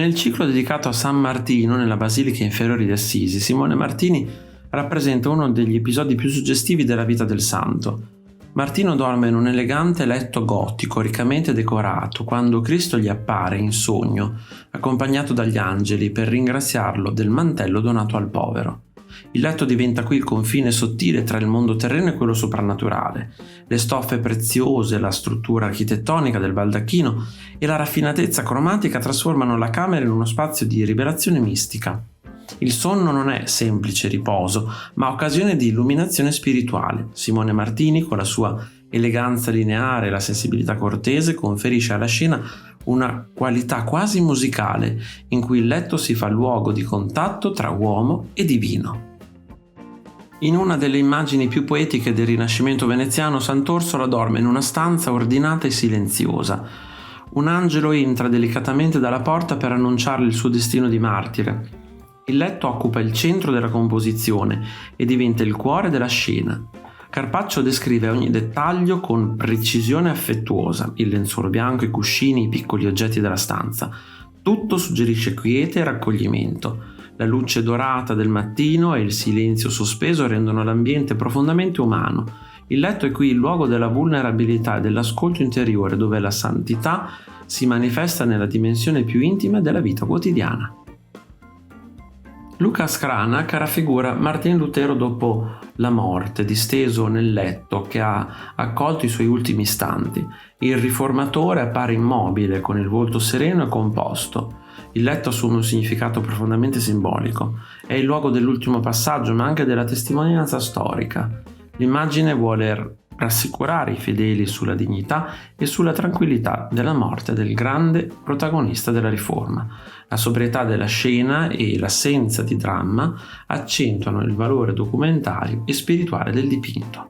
Nel ciclo dedicato a San Martino nella Basilica Inferiore di Assisi, Simone Martini rappresenta uno degli episodi più suggestivi della vita del santo. Martino dorme in un elegante letto gotico riccamente decorato quando Cristo gli appare in sogno, accompagnato dagli angeli per ringraziarlo del mantello donato al povero. Il letto diventa qui il confine sottile tra il mondo terreno e quello soprannaturale. Le stoffe preziose, la struttura architettonica del baldacchino e la raffinatezza cromatica trasformano la camera in uno spazio di rivelazione mistica. Il sonno non è semplice riposo, ma occasione di illuminazione spirituale. Simone Martini, con la sua eleganza lineare e la sensibilità cortese, conferisce alla scena una qualità quasi musicale, in cui il letto si fa luogo di contatto tra uomo e divino. In una delle immagini più poetiche del Rinascimento veneziano, Sant'Orsola dorme in una stanza ordinata e silenziosa. Un angelo entra delicatamente dalla porta per annunciarle il suo destino di martire. Il letto occupa il centro della composizione e diventa il cuore della scena. Carpaccio descrive ogni dettaglio con precisione affettuosa: il lenzuolo bianco, i cuscini, i piccoli oggetti della stanza. Tutto suggerisce quiete e raccoglimento. La luce dorata del mattino e il silenzio sospeso rendono l'ambiente profondamente umano. Il letto è qui il luogo della vulnerabilità e dell'ascolto interiore, dove la santità si manifesta nella dimensione più intima della vita quotidiana. Lucas Cranach raffigura Martin Lutero dopo la morte, disteso nel letto che ha accolto i suoi ultimi istanti. Il riformatore appare immobile, con il volto sereno e composto. Il letto assume un significato profondamente simbolico. È il luogo dell'ultimo passaggio, ma anche della testimonianza storica. L'immagine vuole rassicurare i fedeli sulla dignità e sulla tranquillità della morte del grande protagonista della Riforma. La sobrietà della scena e l'assenza di dramma accentuano il valore documentario e spirituale del dipinto.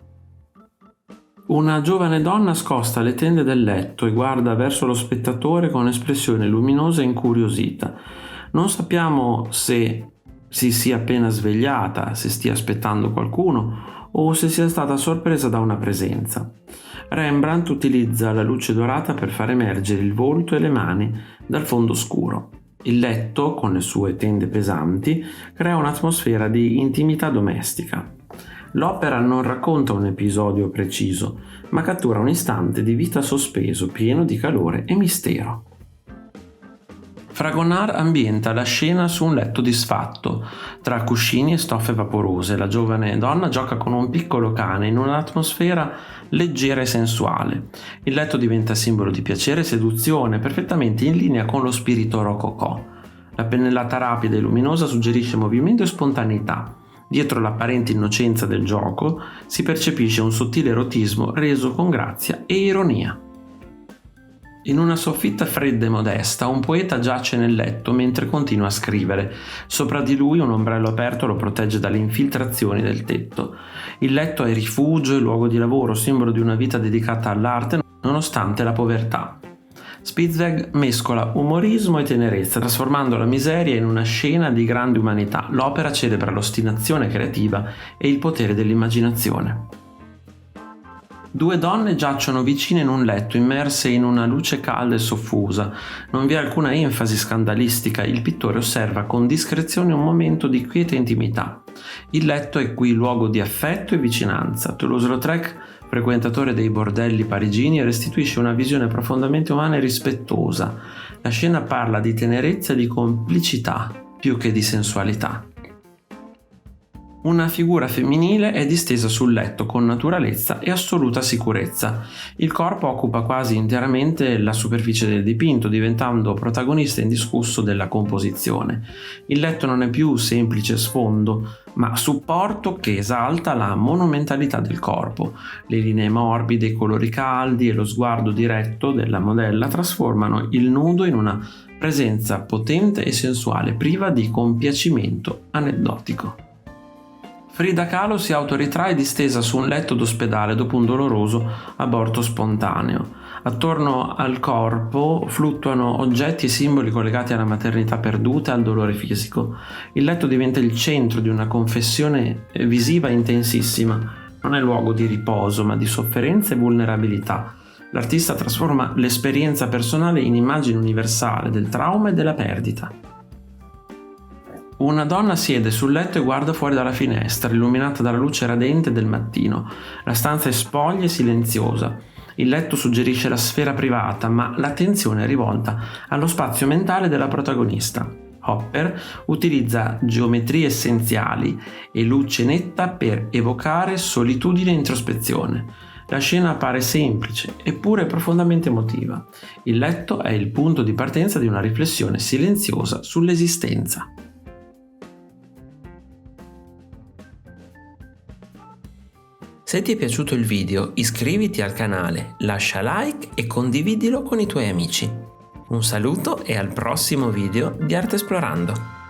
Una giovane donna scosta le tende del letto e guarda verso lo spettatore con espressione luminosa e incuriosita. Non sappiamo se si sia appena svegliata, se stia aspettando qualcuno o se sia stata sorpresa da una presenza. Rembrandt utilizza la luce dorata per far emergere il volto e le mani dal fondo scuro. Il letto, con le sue tende pesanti, crea un'atmosfera di intimità domestica. L'opera non racconta un episodio preciso, ma cattura un istante di vita sospeso, pieno di calore e mistero. Fragonard ambienta la scena su un letto disfatto, tra cuscini e stoffe vaporose. La giovane donna gioca con un piccolo cane in un'atmosfera leggera e sensuale. Il letto diventa simbolo di piacere e seduzione, perfettamente in linea con lo spirito rococò. La pennellata rapida e luminosa suggerisce movimento e spontaneità. Dietro l'apparente innocenza del gioco si percepisce un sottile erotismo reso con grazia e ironia. In una soffitta fredda e modesta, un poeta giace nel letto mentre continua a scrivere. Sopra di lui un ombrello aperto lo protegge dalle infiltrazioni del tetto. Il letto è rifugio e luogo di lavoro, simbolo di una vita dedicata all'arte nonostante la povertà. Spitzweg mescola umorismo e tenerezza, trasformando la miseria in una scena di grande umanità. L'opera celebra l'ostinazione creativa e il potere dell'immaginazione. Due donne giacciono vicine in un letto, immerse in una luce calda e soffusa. Non vi è alcuna enfasi scandalistica, il pittore osserva con discrezione un momento di quiete intimità. Il letto è qui luogo di affetto e vicinanza. Toulouse-Lautrec, frequentatore dei bordelli parigini, restituisce una visione profondamente umana e rispettosa. La scena parla di tenerezza e di complicità, più che di sensualità. Una figura femminile è distesa sul letto con naturalezza e assoluta sicurezza. Il corpo occupa quasi interamente la superficie del dipinto, diventando protagonista indiscusso della composizione. Il letto non è più semplice sfondo, ma supporto che esalta la monumentalità del corpo. Le linee morbide, i colori caldi e lo sguardo diretto della modella trasformano il nudo in una presenza potente e sensuale, priva di compiacimento aneddotico. Frida Kahlo si autoritrae distesa su un letto d'ospedale dopo un doloroso aborto spontaneo. Attorno al corpo fluttuano oggetti e simboli collegati alla maternità perduta e al dolore fisico. Il letto diventa il centro di una confessione visiva intensissima. Non è luogo di riposo, ma di sofferenza e vulnerabilità. L'artista trasforma l'esperienza personale in immagine universale del trauma e della perdita. Una donna siede sul letto e guarda fuori dalla finestra, illuminata dalla luce radente del mattino. La stanza è spoglia e silenziosa. Il letto suggerisce la sfera privata, ma l'attenzione è rivolta allo spazio mentale della protagonista. Hopper utilizza geometrie essenziali e luce netta per evocare solitudine e introspezione. La scena appare semplice, eppure profondamente emotiva. Il letto è il punto di partenza di una riflessione silenziosa sull'esistenza. Se ti è piaciuto il video, iscriviti al canale, lascia like e condividilo con i tuoi amici. Un saluto e al prossimo video di Arte Esplorando!